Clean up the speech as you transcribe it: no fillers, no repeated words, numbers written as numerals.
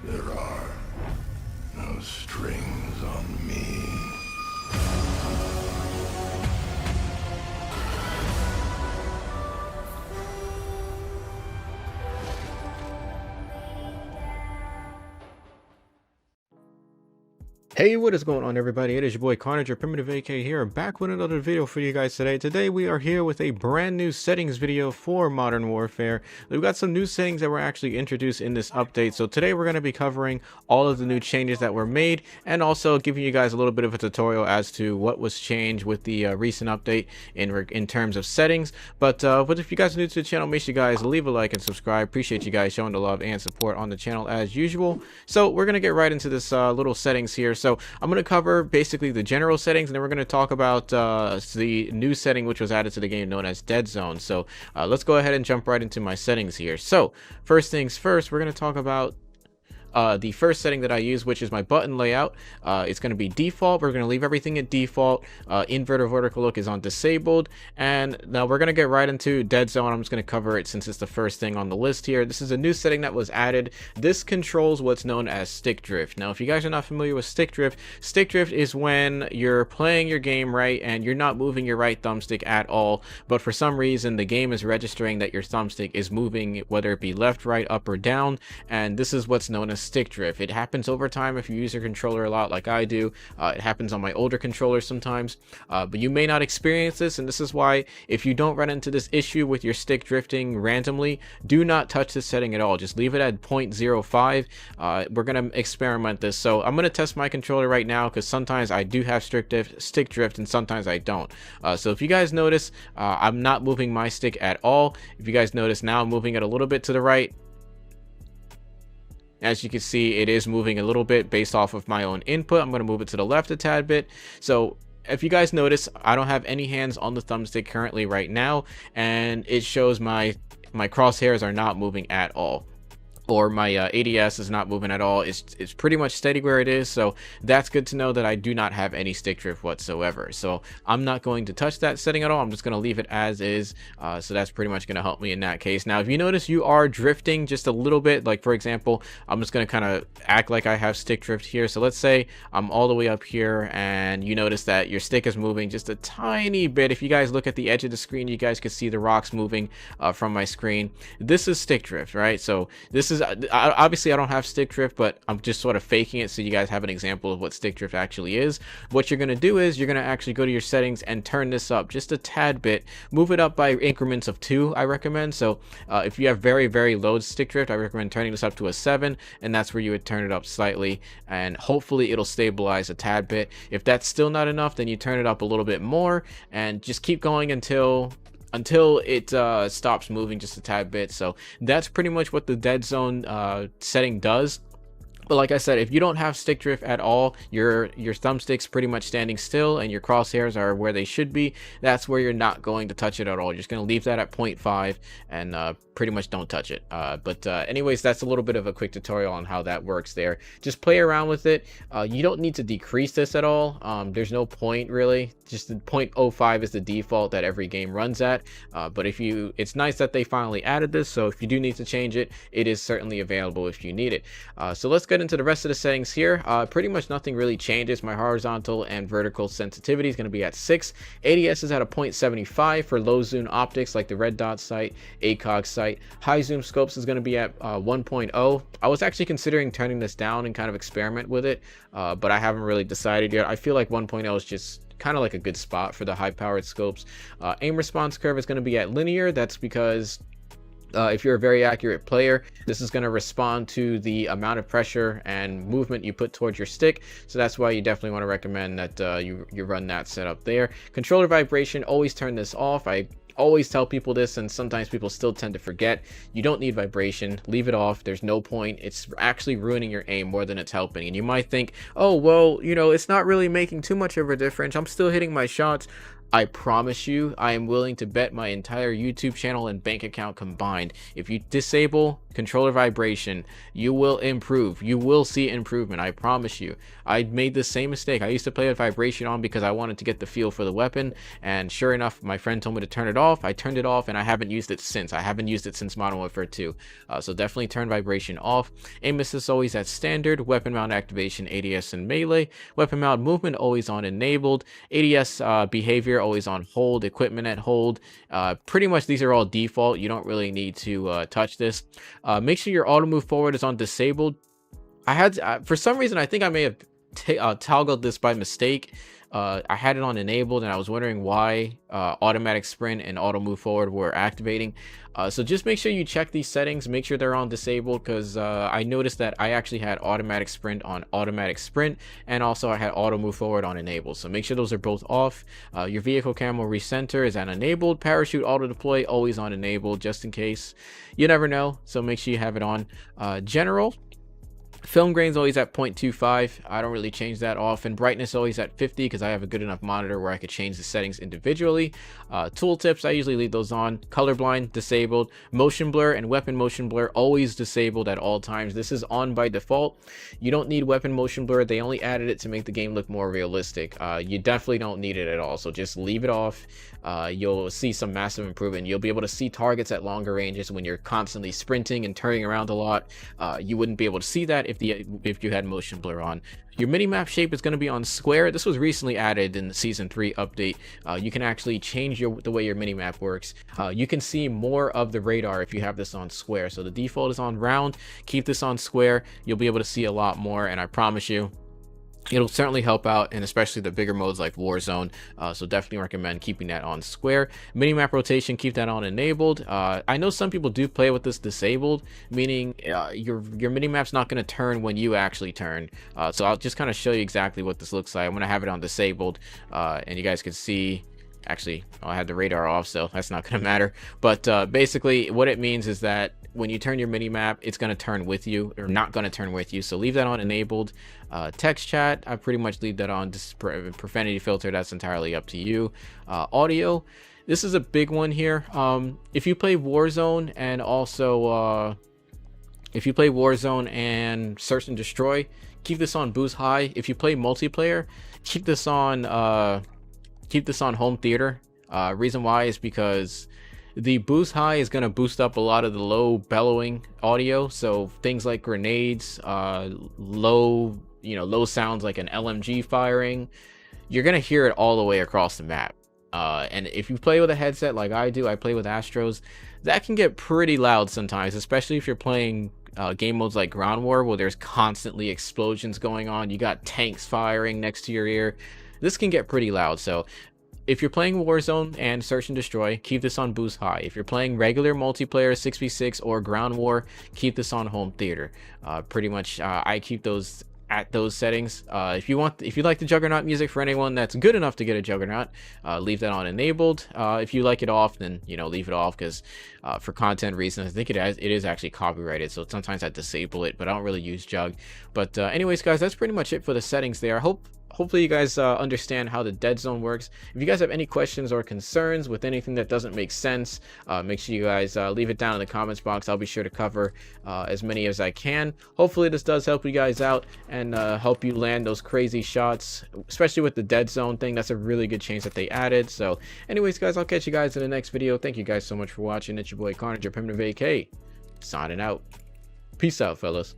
There are no strings on me. Hey, what is going on, everybody? It is your boy Carnage, your PrimitiveAK here, back with another video for you guys today. Today we are here with a brand new settings video for Modern Warfare. We've got some new settings that were actually introduced in this update. So today we're going to be covering all of the new changes that were made, and also giving you guys a little bit of a tutorial as to what was changed with the recent update in terms of settings. But if you guys are new to the channel, make sure you guys leave a like and subscribe. Appreciate you guys showing the love and support on the channel as usual. So we're going to get right into this little settings here. So I'm going to cover basically the general settings, and then we're going to talk about the new setting which was added to the game known as Deadzone. So let's go ahead and jump right into my settings here. So first things first, we're going to talk about the first setting that I use, which is my button layout. It's going to be default. We're going to leave everything at default. Invert or vertical look is on disabled. And now we're going to get right into Deadzone. I'm just going to cover it since it's the first thing on the list here. This is a new setting that was added. This controls what's known as stick drift. Now, if you guys are not familiar with stick drift is when you're playing your game right and you're not moving your right thumbstick at all, but for some reason the game is registering that your thumbstick is moving, whether it be left, right, up, or down. And this is what's known as stick drift. It happens over time if you use your controller a lot like I do. It happens on my older controllers sometimes, but you may not experience this, and this is why if you don't run into this issue with your stick drifting randomly, do not touch this setting at all. Just leave it at 0.05. We're going to experiment this. So I'm going to test my controller right now because sometimes I do have stick drift and sometimes I don't. So if you guys notice, I'm not moving my stick at all. If you guys notice, now I'm moving it a little bit to the right. As you can see, it is moving a little bit based off of my own input. I'm going to move it to the left a tad bit. So if you guys notice, I don't have any hands on the thumbstick currently right now, and it shows my crosshairs are not moving at all, or my ADS is not moving at all. It's pretty much steady where it is. So that's good to know that I do not have any stick drift whatsoever. So I'm not going to touch that setting at all. I'm just going to leave it as is. So that's pretty much going to help me in that case. Now, if you notice you are drifting just a little bit, like for example, I'm just going to kind of act like I have stick drift here. So let's say I'm all the way up here and you notice that your stick is moving just a tiny bit. If you guys look at the edge of the screen, you guys can see the rocks moving from my screen. This is stick drift, right? So this is obviously I don't have stick drift, but I'm just sort of faking it so you guys have an example of what stick drift actually is. What you're going to do is you're going to actually go to your settings and turn this up just a tad bit. Move it up by increments of 2, I recommend. So if you have very, very low stick drift, I recommend turning this up to a 7, and that's where you would turn it up slightly, and hopefully it'll stabilize a tad bit. If that's still not enough, then you turn it up a little bit more and just keep going until it stops moving just a tad bit. So that's pretty much what the Deadzone setting does. But like I said, if you don't have stick drift at all, your thumbstick's pretty much standing still and your crosshairs are where they should be, that's where you're not going to touch it at all. You're just going to leave that at 0.5 and pretty much don't touch it. But anyways, that's a little bit of a quick tutorial on how that works there. Just play around with it. You don't need to decrease this at all. There's no point really. Just the 0.05 is the default that every game runs at. But it's nice that they finally added this. So if you do need to change it, it is certainly available if you need it. So let's get into the rest of the settings here. Pretty much nothing really changes. My horizontal and vertical sensitivity is going to be at 6. ADS is at a 0.75 for low zoom optics like the red dot sight, ACOG sight. High zoom scopes is going to be at 1.0. I was actually considering turning this down and kind of experiment with it, but I haven't really decided yet. I feel like 1.0 is just kind of like a good spot for the high powered scopes. Aim response curve is going to be at linear. That's because if you're a very accurate player, this is going to respond to the amount of pressure and movement you put towards your stick. So that's why you definitely want to recommend that you run that setup there. Controller vibration, always turn this off. I always tell people this, and sometimes people still tend to forget. You don't need vibration. Leave it off. There's no point. It's actually ruining your aim more than it's helping. And you might think, oh well, you know, it's not really making too much of a difference. I'm still hitting my shots. I promise you, I am willing to bet my entire YouTube channel and bank account combined. If you disable controller vibration, you will improve. You will see improvement. I promise you. I made the same mistake. I used to play with vibration on because I wanted to get the feel for the weapon. And sure enough, my friend told me to turn it off. I turned it off and I haven't used it since. I haven't used it since Modern Warfare 2. So definitely turn vibration off. Aim assist always at standard. Weapon mount activation, ADS and melee. Weapon mount movement always on enabled. ADS behavior always on hold. Equipment at hold. Pretty much these are all default. You don't really need to touch this. Make sure your auto move forward is on disabled. I had for some reason I think I may have toggled this by mistake. I had it on enabled and I was wondering why automatic sprint and auto move forward were activating. So just make sure you check these settings, make sure they're on disabled, because I noticed that I actually had automatic sprint on automatic sprint, and also I had auto move forward on enabled. So make sure those are both off. Your vehicle camo recenter is on enabled. Parachute auto deploy always on enabled, just in case. You never know, so make sure you have it on. General film grain's always at 0.25. I don't really change that often. Brightness always at 50 because I have a good enough monitor where I could change the settings individually. Tooltips, I usually leave those on. Colorblind disabled. Motion blur and weapon motion blur always disabled at all times. This is on by default. You don't need weapon motion blur. They only added it to make the game look more realistic. You definitely don't need it at all, so just leave it off. You'll see some massive improvement. You'll be able to see targets at longer ranges when you're constantly sprinting and turning around a lot. You wouldn't be able to see that if you had motion blur on. Your minimap shape is going to be on square. This was recently added in the season 3 update. You can actually change the way your minimap works. You can see more of the radar if you have this on square. So the default is on round. Keep this on square. You'll be able to see a lot more, and I promise you it'll certainly help out, and especially the bigger modes like Warzone. So definitely recommend keeping that on square. Minimap rotation, keep that on enabled. I know some people do play with this disabled, meaning your minimap's not going to turn when you actually turn. So I'll just kind of show you exactly what this looks like. I'm going to have it on disabled, and you guys can see. Actually, I had the radar off, so that's not going to matter. But basically what it means is that when you turn your minimap, it's going to turn with you, or not going to turn with you. So leave that on enabled. Text chat, I pretty much leave that on. Profanity filter, that's entirely up to you. Audio, this is a big one here. If you play Warzone and also if you play Warzone and Search and Destroy, keep this on boost high. If you play multiplayer, keep this on home theater. Reason why is because the boost high is going to boost up a lot of the low bellowing audio, so things like grenades, low sounds like an LMG firing, you're going to hear it all the way across the map. And if you play with a headset like I do, I play with Astros, that can get pretty loud sometimes, especially if you're playing game modes like Ground War, where there's constantly explosions going on, you got tanks firing next to your ear. This can get pretty loud. So if you're playing Warzone and Search and Destroy, keep this on boost high. If you're playing regular multiplayer 6v6 or Ground War, keep this on home theater. Pretty much I keep those at those settings. If you like the Juggernaut music, for anyone that's good enough to get a Juggernaut, leave that on enabled. If you like it off, then leave it off, because for content reasons, I think it is actually copyrighted, so sometimes I disable it, but I don't really use Jug. But anyways guys, that's pretty much it for the settings there. Hopefully you guys understand how the Deadzone works. If you guys have any questions or concerns with anything that doesn't make sense, make sure you guys leave it down in the comments box. I'll be sure to cover as many as I can. Hopefully this does help you guys out and help you land those crazy shots, especially with the Deadzone thing. That's a really good change that they added. So anyways guys, I'll catch you guys in the next video. Thank you guys so much for watching. It's your boy Carnage, your PrimitiveAK, signing out. Peace out, fellas.